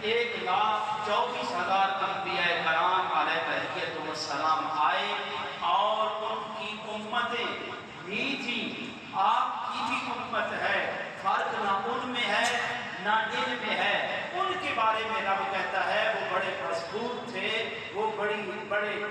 1,24,000 انبیاء کرام علیہم آئے اور ان کی امتیں بھی تھیں، آپ کی بھی امت ہے، فرق نہ ان میں ہے نہ ان میں ہے۔ ان کے بارے میں رب کہتا ہے وہ بڑے مضبوط تھے، وہ بڑے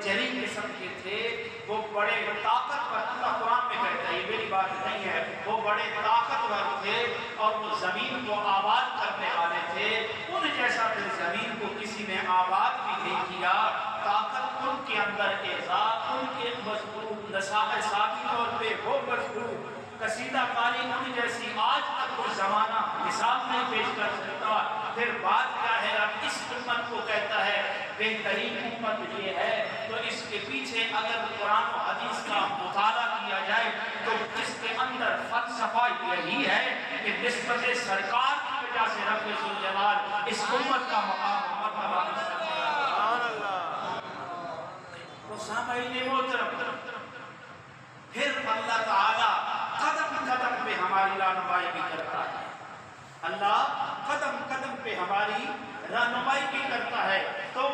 جری قسم کے تھے، وہ بڑے طاقتور، اللہ قرآن میں کہتا ہے، یہ میری بات نہیں ہے، وہ بڑے طاقتور تھے اور وہ زمین کو آباد کرنے والے تھے۔ ان جیسا پھر زمین کو کسی نے آباد بھی نہیں کیا، طاقت ان کے اندر اعزاز، ان کے مضبوط نسائل ثابت طور پہ وہ مضبوط قصیدہ کاری ان جیسی آج تک کوئی زمانہ مثال نہیں پیش کر سکتا۔ پھر بات کیا ہے، اب اس امت کو کہتا ہے بہترین امت یہ ہے، تو اس کے پیچھے اگر قرآن و حدیث کا مطالعہ کیا جائے تو اس کے اندر فلسفہ یہی ہے کہ نسبت سرکار کی وجہ سے رب ذوالجلال اس امت کا مقام مرتبہ تو سامعین محترم، پھر اللہ تعالیٰ قدم قدم پہ ہماری رہنمائی بھی کرتا ہے۔ اللہ قدم قدم پہ ہماری رہنمائی بھی کرتا ہے۔ تم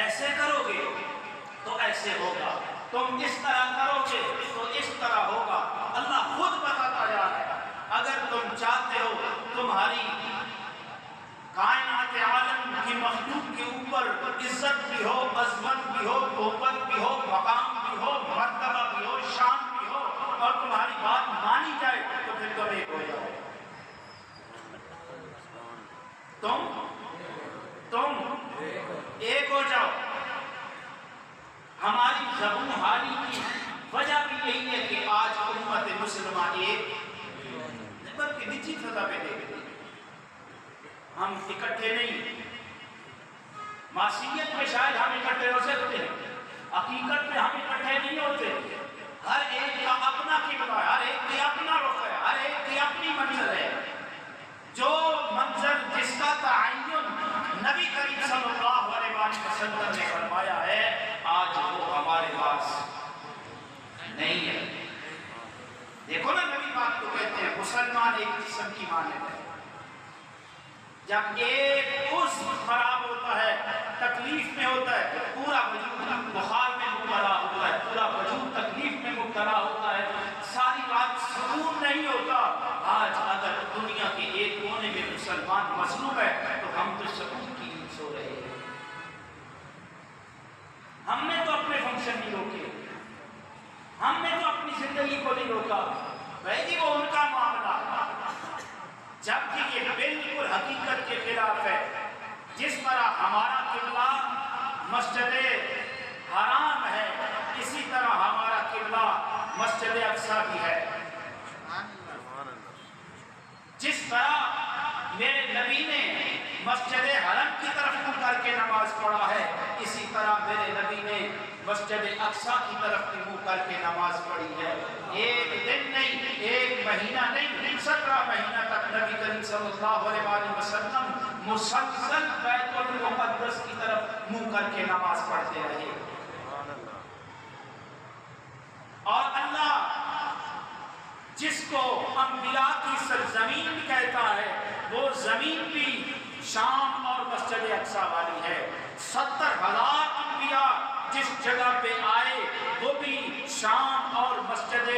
ایسے کرو گے تو ایسے ہوگا، تم اس طرح کرو گے تو اس طرح ہوگا۔ اللہ خود بتاتا جا رہا ہے، اگر تم چاہتے ہو تمہاری کائنات عالم کی مخلوق کے اوپر عزت بھی ہو، عظمت بھی ہو، قوت بھی ہو، مقام بھی ہو، مرتبہ بھی ہو، شان بھی ہو، اور تمہاری بات مانی جائے تو پھر تم ایک ہو جاؤ۔ تم ایک ہو جاؤ۔ ہماری زبون حالی کی وجہ بھی یہی ہے کہ آج امت مسلمہ ایک بلکہ نجی سطح پہ دیکھتے ہیں، ہم اکٹھے نہیں۔ معصیت میں شاید ہم اکٹھے ہو سکتے ہیں، حقیقت میں ہم اکٹھے نہیں ہوتے۔ ہر ایک کا اپنا قبلہ ہے، ہر ایک کی اپنا رخ ہے، ہر ایک کی اپنی منزل ہے۔ جو منزل جس کا تعین نبی کریم صلی اللہ علیہ وسلم نے فرمایا ہے، آج وہ ہمارے پاس نہیں ہے۔ دیکھو نا، نبی بات کو کہتے ہیں مسلمان ایک جسم کی مانند ہے۔ جب ایک عضو خراب ہوتا ہے، تکلیف میں ہوتا ہے، پورا وجود بخار میں مبتلا ہوتا ہے، پورا وجود تکلیف میں مبتلا ہوتا ہے، ساری رات سکون نہیں ہوتا۔ آج اگر دنیا کے ایک کونے میں مسلمان مظلوم ہے تو ہم تو سکون کی نیند سو رہے ہیں۔ ہم نے تو اپنے فنکشن نہیں روکے، ہم نے تو اپنی زندگی کو نہیں روکا، بھائی جی وہ ان کا معاملہ، جبکہ یہ بالکل حقیقت کے خلاف ہے۔ جس طرح ہمارا قبلہ مسجد حرام ہے، اسی طرح ہمارا قبلہ مسجد اقصی بھی ہے۔ جس طرح میرے نبی نے مسجد حرم کی طرف منہ کر کے نماز پڑھا ہے، اسی طرح میرے نبی نے مسجد اقصی کی طرف منہ کر کے نماز پڑھی ہے۔ ایک دن نہیں، ایک مہینہ نہیں، 17 مہینہ تک نبی کریم صلی اللہ علیہ وسلم مسلسل بیت المقدس کی طرف منہ کر کے نماز پڑھتے رہے۔ اور اللہ جس کو انبیاء کی سرزمین کہتا ہے، وہ زمین بھی شام اور مسجد اقصی والی ہے۔ 70,000 انبیاء جس جگہ پہ آئے وہ بھی شام اور مسجد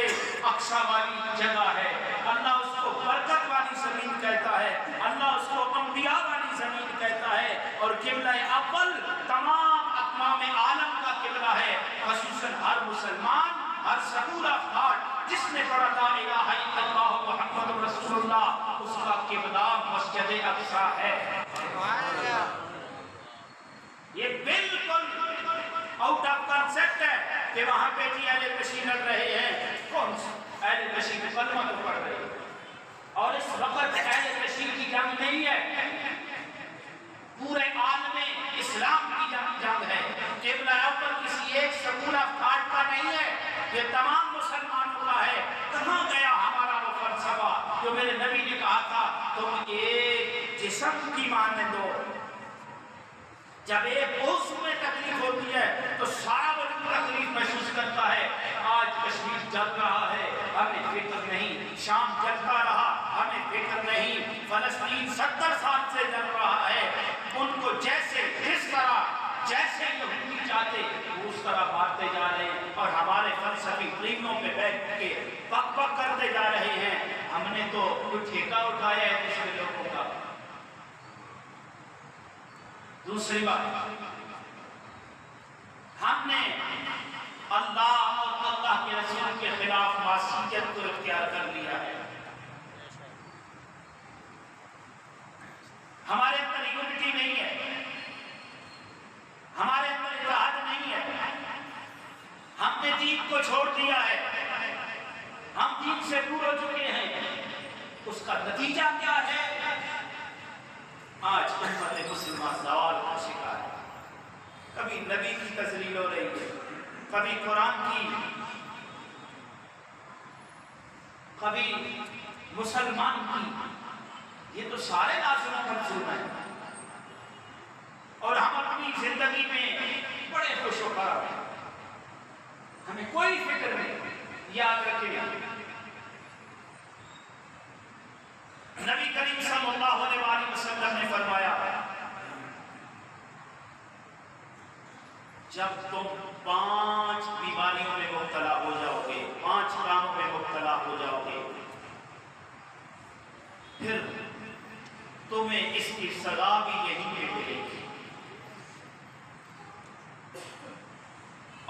اقصی والی جگہ ہے۔ اللہ اس کو برکت والی زمین کہتا ہے، اللہ اس کو انبیاء والی زمین کہتا ہے، اور قبلہ اول تمام اقوام عالم کا قبلہ ہے، خصوصاً ہر مسلمان، ہر سکول افراد جس نے پڑھا لا الہ الا اللہ محمد رسول اللہ، اس کا قبلہ مسجد اقصی ہے۔ یہ بالکل آؤٹ آف کنسیپٹ ہے کہ وہاں پہ جی اہل کشمیر لڑ رہے ہیں، کون سے اہل کشمیر کلمہ تو پڑھ رہے ہیں، اور اس وقت اہل کشمیر کی جنگ نہیں ہے، پورے عالم اسلام کی جنگ ہے۔ قبلہ اول کسی ایک سکول افراد کا نہیں ہے، یہ تمام مسلمانوں کا ہے۔ کہاں گیا ہمارا وہ فلسفہ جو میرے نبی نے کہا تھا تم ایک جسم کی مانند ہو؟ جب ایک عضو میں تکلیف ہوتی ہے تو سارا وجود تکلیف محسوس کرتا ہے۔ آج کشمیر جل رہا ہے، ہمیں فکر نہیں، شام جلتا رہا، ہمیں فکر نہیں، فلسطین 70 سال سے جل رہا ہے، دوسری بات، ہم نے اللہ اور اللہ کے رسول کے خلاف معصیت کو اختیار کر لیا ہے. ہمارے اندر یونٹی نہیں ہے، ہمارے اندر اتحاد نہیں ہے، ہم نے دین کو چھوڑ دیا ہے، ہم دین سے دور ہو چکے ہیں. اس کا نتیجہ کیا ہے؟ آج امت مسلمہ زوال کا شکار ہے. کبھی نبی کی تذلیل ہو رہی ہے، کبھی قرآن کی، کبھی مسلمان کی. یہ تو سارے لازم منصوب ہیں اور ہم اپنی زندگی میں بڑے خوش و خراب ہیں، ہمیں کوئی فکر نہیں. یاد رکھیں نبی کریم صلی اللہ علیہ وآلہ وسلم نے فرمایا جب تم 5 بیماریوں میں مبتلا ہو جاؤ گے، 5 کاموں میں مبتلا ہو جاؤ گے، پھر تمہیں اس کی سزا بھی یہی پہ ملے گی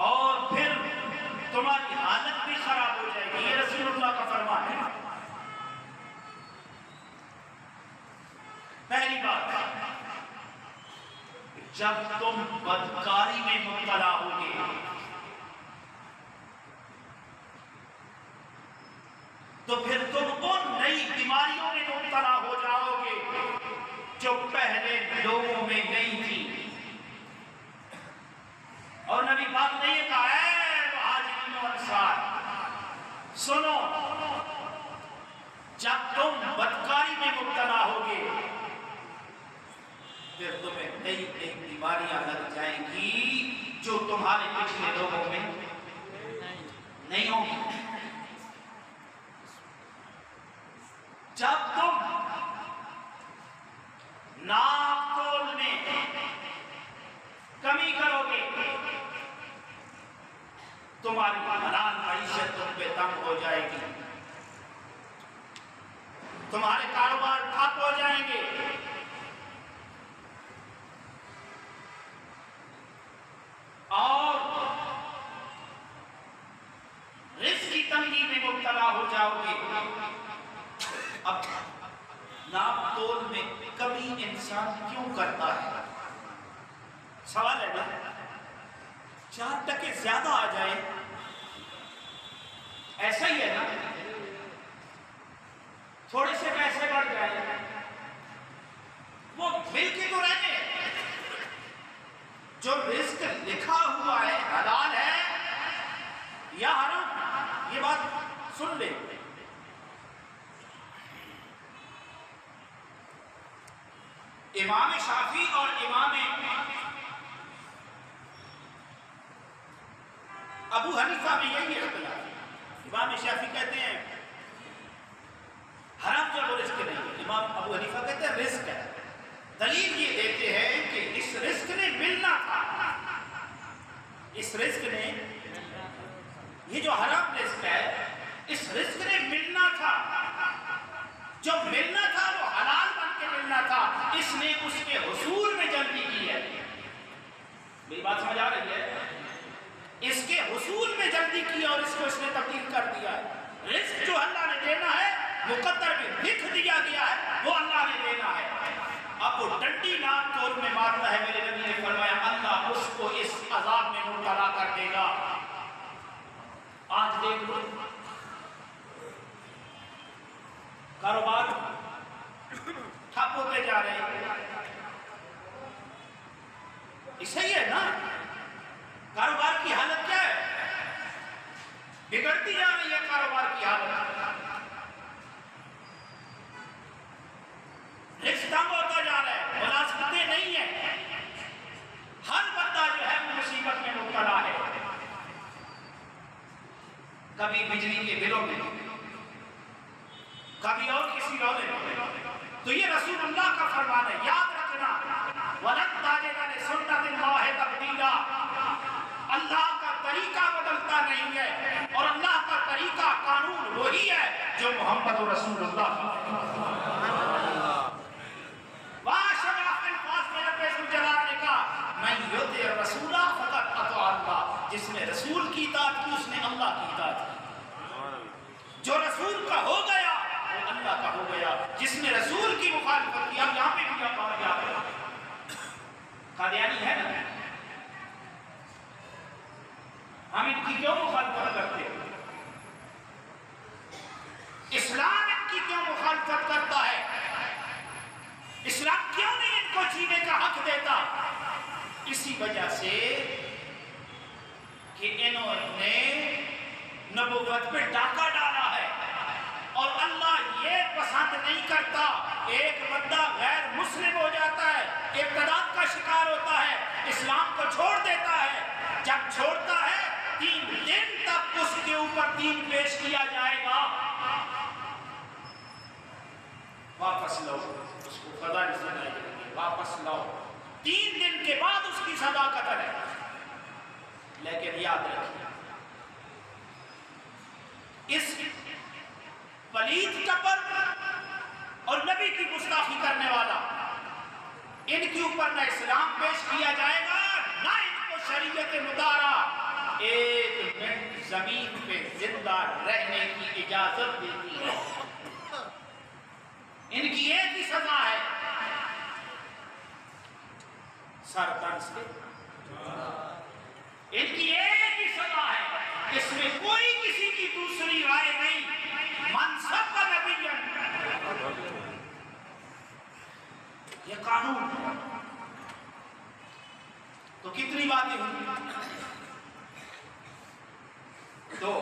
اور پھر تمہاری حالت بھی خراب ہو جائے گی. یہ رسول اللہ کا فرمان ہے. پہلی بات، جب تم بدکاری میں مبتلا ہوگے تو پھر تم ان نئی بیماریوں میں مبتلا ہو جاؤ گے جو پہلے لوگوں میں نہیں تھی. اور نبی پاک نے یہ کہا ہے مہاجرین و انصار، سنو، جب تم بدکاری میں مبتلا ہوگے پھر تمہیں نئی نئی بیماریاں لگ جائیں گی جو تمہارے پچھلے لوگوں میں نہیں ہوں گی. جب تم ناپ تول میں کمی کرو گے تمہاری حلال معیشت تم پہ تنگ ہو جائے گی، تمہارے کاروبار ٹھپ ہو جائیں گے. اور رزق کی تنگی میں مبتلا ہو جاؤ گے. اب ناپ تول میں کمی انسان کیوں کرتا ہے؟ سوال ہے نا. 4% زیادہ آ جائے ایسا ہی ہے نا، تھوڑے سے پیسے بڑھ جائے وہ مل کے تو رہنے. جو رزق لکھا ہوا ہے حلال ہے یا حرام، یہ بات سن لیں. امام شافعی اور امام ابو حنیفہ میں یہی اختلاف ہے. امام شافعی کہتے ہیں حرام جو وہ رزق نہیں ہے، امام ابو حنیفہ کہتے ہیں رزق ہے. دلیل یہ دیتے ہیں کہ اس رزق نے ملنا تھا، اس رزق نے، یہ جو حرام رزق ہے اس رزق نے ملنا تھا، جو ملنا تھا وہ حلال بن کے ملنا تھا، اس نے اس کے حصول میں جلدی کی ہے. میری بات سمجھ آ رہی ہے؟ اس کے حصول میں جلدی کی اور اس کو اس نے تبدیل کر دیا ہے. رزق جو اللہ نے دینا ہے مقدر میں لکھ دیا گیا ہے وہ اللہ نے دینا ہے. اب وہ ڈنڈی ناپ تول میں مارتا ہے، میرے نبی نے فرمایا اللہ اس کو اس عذاب میں مبتلا کر دے گا. آج دیکھ لو کاروبار ٹھپ ہوتے جا رہے ہیں، صحیح ہے نا؟ کاروبار کی حالت کیا ہے؟ بگڑتی جا رہی ہے کاروبار کی حالت. رزق تنگ ہوتا جا رہا ہے، ملازمتیں نہیں ہیں، ہر بندہ جو ہے وہ مصیبت میں مبتلا ہے. کبھی بجلی کے بلوں میں، کبھی اور کسی اور میں. تو یہ رسول اللہ کا فرمان ہے، یاد رکھنا وَلَن تَجِدَ لِسُنَّتِ اللَّهِ تَبْدِيلًا. اللہ کا طریقہ بدلتا نہیں ہے اور اللہ کا طریقہ قانون وہی ہے جو محمد رسول اللہ کی کیوں مخالفت کرتے ہو؟ اسلام ان کی کیوں مخالفت کرتا ہے؟ اسلام کیوں نہیں ان کو جینے کا حق دیتا؟ اسی وجہ سے کہ انہوں نے نبوت پہ ڈاکہ ڈالا ہے، اور اللہ یہ پسند نہیں کرتا ایک بندہ غیر مسلم ہو جاتا ہے، ارتداد کا شکار ہوتا ہے، اسلام کو چھوڑ دیتا ہے، جب چھوڑتا ہے 3 دن تک اس کے اوپر دین پیش کیا جائے گا، واپس لاؤ اس کو، فضا نہیں سنائے گی، واپس لاؤ، 3 دن کے بعد اس کی سزا قتل ہے۔ لیکن یاد رکھیے اس پلید کفر اور نبی کی گستاخی کرنے والا، ان کے اوپر نہ اسلام پیش کیا جائے گا نہ ان کو شریعت مطالعہ 1 منٹ زمین پہ زندہ رہنے کی اجازت دیتی ہے۔ ان کی ایک ہی سزا ہے، سر تن سے، ان کی ایک ہی سزا ہے، اس میں کوئی کسی کی دوسری رائے نہیں۔ منصب کا نبی، یہ قانون ہے۔ تو کتنی باتیں ہوئی؟ 2۔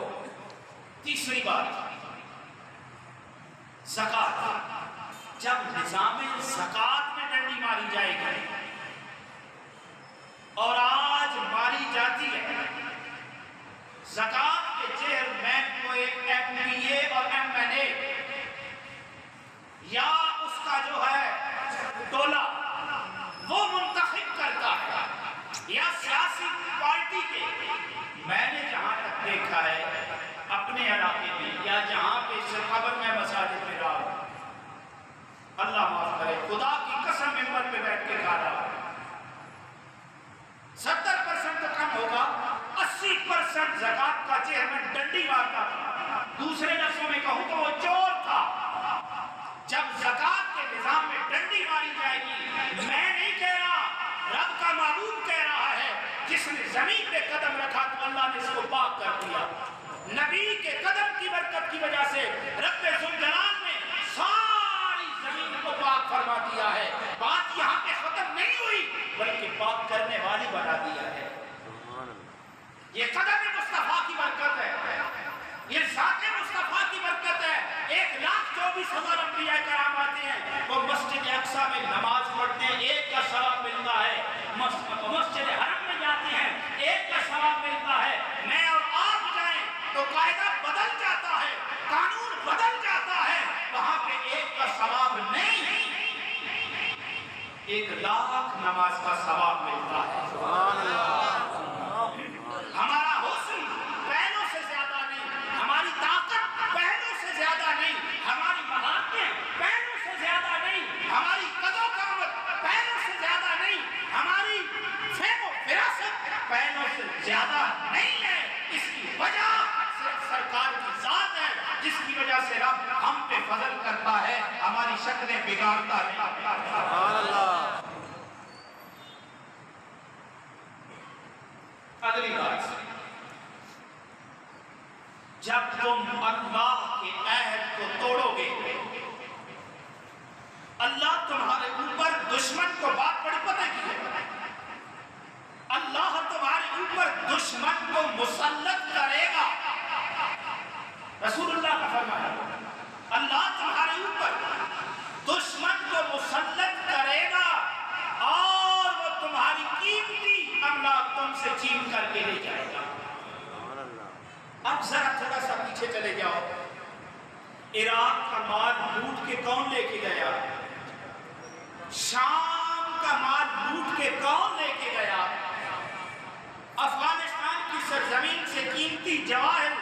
تیسری بات زکوٰۃ۔ جب نظام زکوٰۃ میں ڈنڈی ماری جائے گی، اور آج ماری جاتی ہے، زکوٰۃ کے چیئرمین کو ایک MPA اور MNA یا اس کا جو ہے ٹولہ وہ منتخب کرتا ہے، یا سیاسی پارٹی کے، میں نے جہاں تک دیکھا ہے اپنے علاقے میں یا جہاں پہ خبر میں مساجد میں رہا ہوں، اللہ معاف کرے، خدا کی قسم ممبر پہ بیٹھ کے کھا رہا ہوں، 70% تو کم ہوگا، 80% زکوٰۃ کا چیئرمین ڈنڈی مارتا تھا۔ دوسرے لفظوں میں کہوں تو وہ چور تھا۔ جب زکوٰۃ کے نظام میں ڈنڈی ماری جائے گی، میں نہیں کہہ رہا، رب کا معبود کہہ رہا ہے، جس نے زمین پہ قدم رکھا تو اللہ نے اس کو پاک کر دیا۔ نبی کے قدم کی برکت کی وجہ سے رب ذوالجلال نے ساری زمین کو پاک فرما دیا ہے۔ بات یہاں پہ ختم نہیں ہوئی بلکہ پاک کرنے والی بنا دیا ہے۔ یہ قدم مصطفیٰ کی برکت ہے، یہ ذات مصطفیٰ کی برکت ہے۔ 1,24,000 انبیاء کرام آتے ہیں، وہ مسجد اقصیٰ میں نماز پڑھتے ہیں، 1 کا ثواب ملتا ہے۔ مسجد حرم میں جاتے ہیں، 1 کا ثواب ملتا ہے۔ میں اور آپ جائیں تو قاعدہ بدل جاتا ہے، قانون بدل جاتا ہے، وہاں پہ 1 کا ثواب نہیں، 1,00,000 نماز کا ثواب ملتا ہے۔ ہمارا حسن پہلوں سے زیادہ نہیں، ہماری طاقت پہلوں سے زیادہ نہیں، ہماری مہارتیں پہلوں سے زیادہ نہیں، ہماری قد و قامت پہلوں سے زیادہ نہیں، ہماری فہم و فراست پہلوں سے زیادہ نہیں ہے۔ اس کی وجہ صرف سرکار کی ذات ہے، جس کی وجہ سے رب ہم پہ فضل کرتا ہے، ہماری شکلیں بگاڑتا ہے۔ اگلی بات، جب تم اللہ کے عہد کو توڑو گے، اللہ تمہارے اوپر دشمن کو بات بڑی پتہ کی ہے، اللہ تمہارے اوپر دشمن کو مسلط کرے گا۔ رسول اللہ کا فرمان، اللہ تمہارے اوپر دشمن کو مسلط کرے گا اور وہ تمہاری قیمتی املاک تم سے چھین کر کے لے جائے گا۔ اب ذرا تھوڑا سا پیچھے چلے جاؤ، عراق کا مال لوٹ کے کون لے کے گیا؟ شام کا مال لوٹ کے کون لے کے گیا؟ افغانستان کی سرزمین سے قیمتی جواہر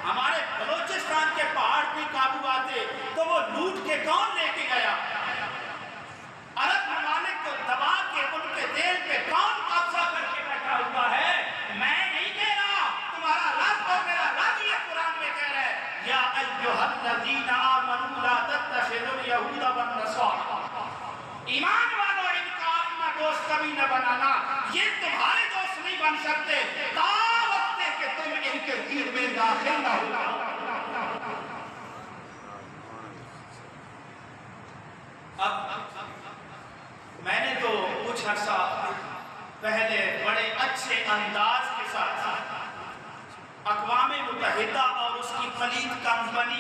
ہمارے بلوچستان کے پہاڑ پہ قابو آتے تو وہ لوٹ کے کون لے کے گیا؟ عرب ممالک کو دبا کے ان کے دل پہ کون قبضہ کر کے بیٹھا ہوا ہے؟ میں نہیں کہہ رہا، تمہارا رب اور میرا رب یہ قرآن میں کہہ رہا ہے، یا ایھا الذین آمنوا لا تتخذوا اليہود والنصارى، ایمان والو ان کا اپنا دوست کبھی نہ بنانا، یہ تمہارے دوست نہیں بن سکتے تا وقت کہ تم ان کے دین میں داخل نہ ہو جاؤ۔ اب میں نے تو کچھ عرصہ پہلے بڑے اچھے انداز کے ساتھ اقوام متحدہ اور اس کی پلیت کمپنی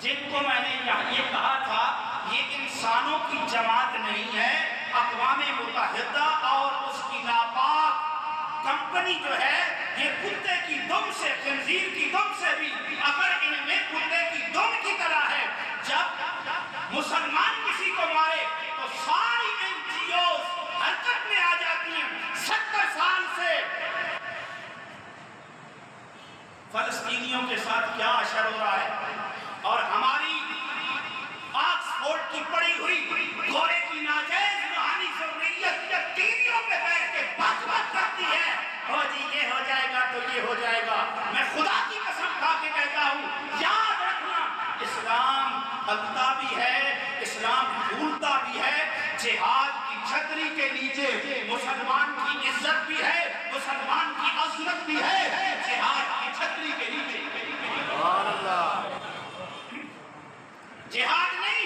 جن کو میں نے یہ کہا تھا یہ انسانوں کی جماعت نہیں ہے، اقوام متحدہ اور اس کی ناپاک کمپنی جو ہے یہ کتے کی دم سے، خنزیر کی دم سے بھی اگر ان میں کتے کی دم کی طرح ہے، جب مسلمان کسی کو مارے تو ساری NGOs حرکت میں آ جاتی ہیں۔ 70 سال سے فلسطینیوں کے ساتھ کیا اشر ہو رہا ہے، اور ہماری آکسفورڈ کی پڑی ہوئی گورے کی ناجائز روحانی ضروریت ٹیویوں پہ بیٹھ کے بک بک کرتی ہے، ہو جی یہ ہو جائے گا تو یہ ہو جائے گا۔ میں خدا کی قسم کھا کے کہتا ہوں، یاد رکھنا اسلام ہلتا بھی ہے، اسلام بھولتا بھی ہے، جہاد کی چھتری کے نیچے مسلمان کی عزت بھی ہے، مسلمان کی عظمت بھی ہے، جہاد کی چھتری کے نیچے جہاد نہیں۔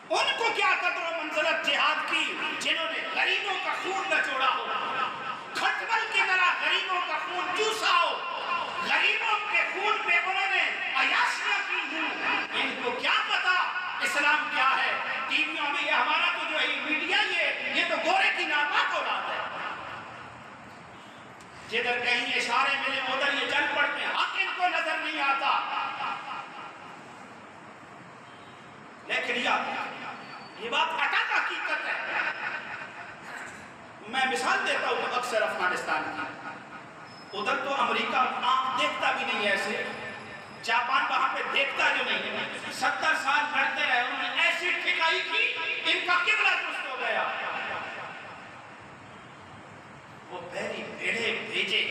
ان کو کیا قدر و منزلت جہاد کی جنہوں نے غریبوں کا خون نچوڑا ہو، کھٹمل کی طرح غریبوں کا خون چوسا ہو، غریبوں کے خون پہ انہوں نے عیاشیاں کی ہوں۔ ان کو کیا پتا اسلام کیا ہے؟ ٹیویوں میں یہ ہمارا تو جو ہے میڈیا یہ تو گورے کی ناپاک اولاد ہے، جدھر کہیں اشارے ملے ادھر یہ چل پڑتے ہیں، حق ان کو نظر نہیں آتا۔ لیکن یہ بات اٹک حقیقت ہے۔ میں مثال دیتا ہوں اکثر افغانستان کی، ادھر تو امریکہ آنکھ دیکھتا بھی نہیں ایسے، جاپان وہاں پہ دیکھتا جو نہیں، 70 سال لڑتے رہے، انہوں نے ایسی ٹھکائی کی ان کا قبلہ درست ہو گیا۔ وہ پہلی بھیڑے بھیجے،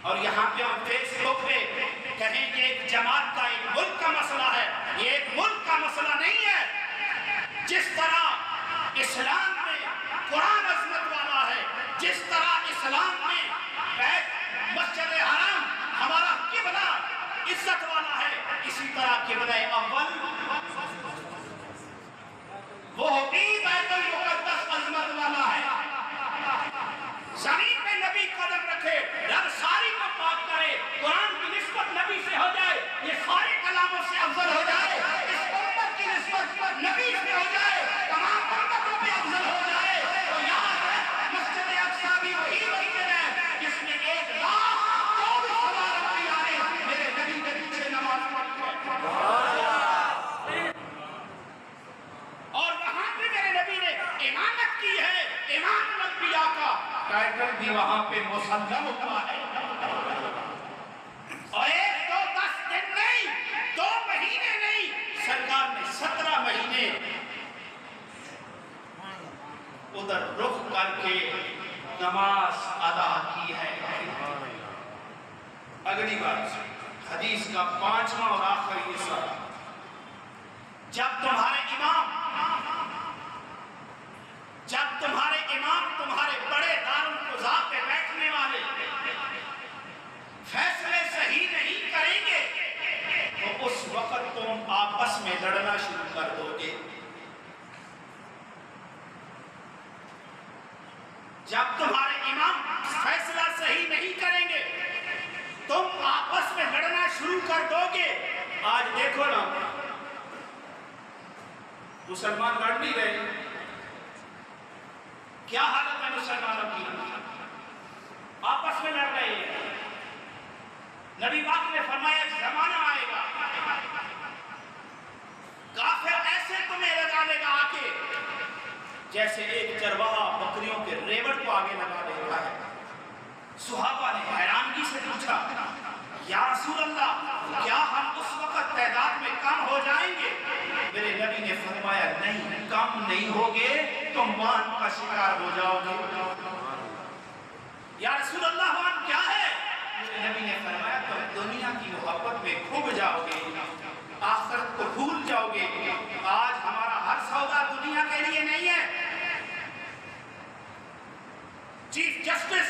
اور یہاں پہ ہم فیس بک پہ کہیں کہ ایک جماعت کا ایک ملک کا مسئلہ ہے، یہ ایک ملک کا مسئلہ نہیں ہے۔ جس طرح اسلام میں قرآن عظمت والا ہے، جس طرح اسلام میں بیت مسجد حرام ہمارا قبلہ عزت والا ہے، اسی طرح قبلہ اول وہ بھی بیت المقدس عظمت والا ہے۔ زمین پہ نبی قدم رکھے، رب ساری کو پاک کرے، قرآن کی نسبت نبی سے ہو جائے، یہ سارے کلاموں سے افضل ہو جائے، اس امت کی نسبت نبی سے ہو جائے، تمام امتوں پہ افضل ہو جائے، تو یاد ہے مسجد اقصی بھی وہی مسجد ہے جس میں 1,24,000 انبیاء نے میرے نبی کے پیچھے نماز پڑھی ہے، اور وہاں پہ میرے نبی نے امامت کی ہے، امام الانبیاء کا ٹائٹل بھی وہاں پہ مسلم ہوا ہے۔ اور 1-2-10 دن نہیں، 2 مہینے نہیں، سرکار نے 17 مہینے ادھر رخ کر کے نماز ادا کی ہے۔ اگلی بات حدیث کا 5واں اور آخری حصہ، جب تمہارے امام تمہارے بڑے دارالقضاء پہ بیٹھنے والے فیصلے صحیح نہیں کریں گے تو اس وقت تم آپس میں لڑنا شروع کر دو گے۔ جب تمہارے امام فیصلہ صحیح نہیں کریں گے تم آپس میں لڑنا شروع کر دو گے۔ آج دیکھو نا، مسلمان لڑ نہیں رہے، کیا حالت ہے مسلمانوں کی؟ آپس میں لڑ رہے ہیں۔ نبی پاک نے فرمایا ایک زمانہ آئے گا کافر ایسے تمہیں لگا لے گا آگے جیسے ایک چرواہا بکریوں کے ریوڑ کو آگے لگا دیتا ہے۔ صحابہ نے حیرانگی سے پوچھا، یا رسول اللہ کیا ہم اس وقت تعداد میں کم ہو جائیں گے؟ میرے نبی نے فرمایا نہیں، کم نہیں ہوگے، تم وان کا شکار ہو جاؤ گے۔ یا رسول اللہ وان کیا ہے؟ میرے نبی نے فرمایا تم دنیا کی محبت میں کھو جاؤ گے، آخرت کو بھول جاؤ گے۔ آج ہمارا ہر سودا دنیا کے لیے نہیں ہے۔ چیف جسٹس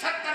70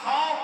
100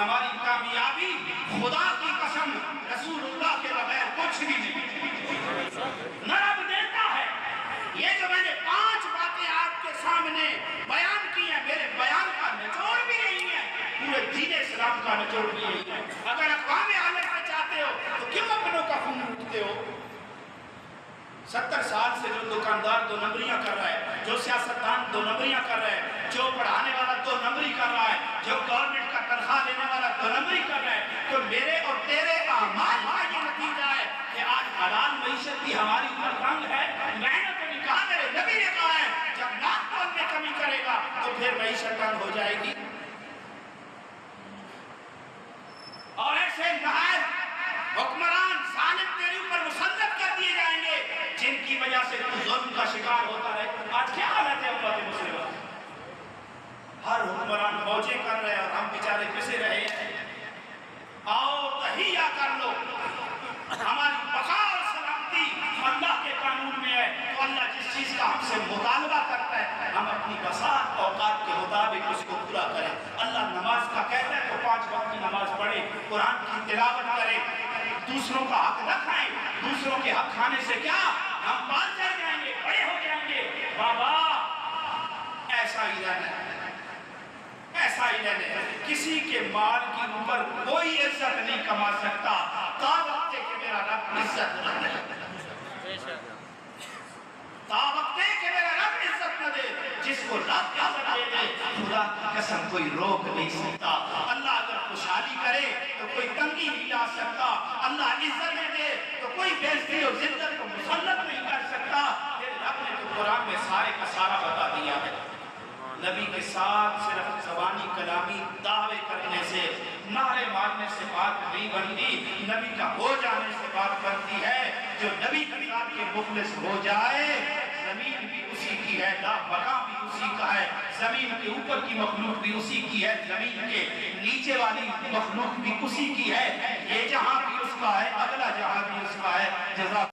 ہماری کامیابی خدا کی قسم رسول اللہ کے بغیر کچھ بھی نہیں، نہ رب دیتا ہے۔ یہ جو میں نے 5 باتیں آپ کے سامنے بیان کی ہیں، میرے بیان کا نچوڑ بھی نہیں ہے، پورے دین اسلام کا نچوڑ بھی نہیں ہے۔ اگر اقوام عالم میں چاہتے ہو تو کیوں اپنوں کا خون لوٹتے ہو؟ 70 سال سے جو دکاندار 2 نمبریاں کر رہا ہے، جو سیاستدان 2 نمبریاں کر رہا ہے، جو پڑھانے والا 2 نمبری کر رہا ہے، جو گورنمنٹ کا تنخواہ لینے والا 2 نمبری کر رہا ہے، تو میرے اور تیرے اعمال کا یہ نتیجہ ہے کہ آج حلال معیشت بھی ہماری اوپر تنگ ہے۔ میں نے تو نہیں کہا، میرے نبی نے کہا ہے جب ناقل میں کمی کرے گا تو پھر معیشت تنگ ہو جائے گی، اور ایسے نہایت حکمران ظالم تیرے اوپر مسلط کر دیے جائیں گے جن کی وجہ سے تو ظلم کا شکار ہوتا رہے۔ آج کیا حالت ہے امت مسلمہ؟ ہر حکمران موجیں کر رہے ہیں اور ہم بیچارے پسے رہے ہیں۔ آؤ تہیہ کر لو، ہماری بقا اور سلامتی اللہ کے قانون میں ہے، تو اللہ جس چیز کا ہم سے مطالبہ کرتا ہے ہم اپنی بساط اوقات کے مطابق اس کو پورا کریں۔ اللہ نماز کا کہتا ہے تو 5 وقت کی نماز پڑھے، قرآن کی تلاوت کرے، دوسروں کا حق نہ کھائیں۔ دوسروں کے حق کھانے سے کیا ہم پال چل جائیں گے، بڑے ہو جائیں گے۔ بابا ایسا ہی رہنا ہے، ایسا ہی رہنا ہے۔ کسی کے مال کی اوپر کوئی عزت نہیں کما سکتا تا وقت کہ میرا رب عزت نہ دے، تا وقت کہ میرا رب عزت نہ دے۔ جس کو رب عزت دے دے خدا کی قسم کوئی روک نہیں سکتا۔ اللہ اگر خوشحالی کرے تو کوئی تنگی نہیں لا سکتا، اللہ عزت دے دے تو کوئی بےعزتی اور ذلت کو مسلط نہیں کر سکتا۔ پھر رب نے تو قرآن میں سارے کا سارا بتا دیا ہے۔ نبی کے ساتھ صرف زبانی کلامی دعوے کرنے سے، نعرے مارنے سے بات نہیں بنتی، نبی کا ہو جانے سے بات بنتی ہے۔ جو نبی کی ذات کے مخلص ہو جائے، زمین بھی اسی کی ہے، لا بقا بھی اسی کا ہے، زمین کے اوپر کی مخلوق بھی اسی کی ہے، زمین کے نیچے والی مخلوق بھی اسی کی ہے، یہ جہاں بھی اس کا ہے، اگلا جہاں بھی اس کا ہے۔ جزاک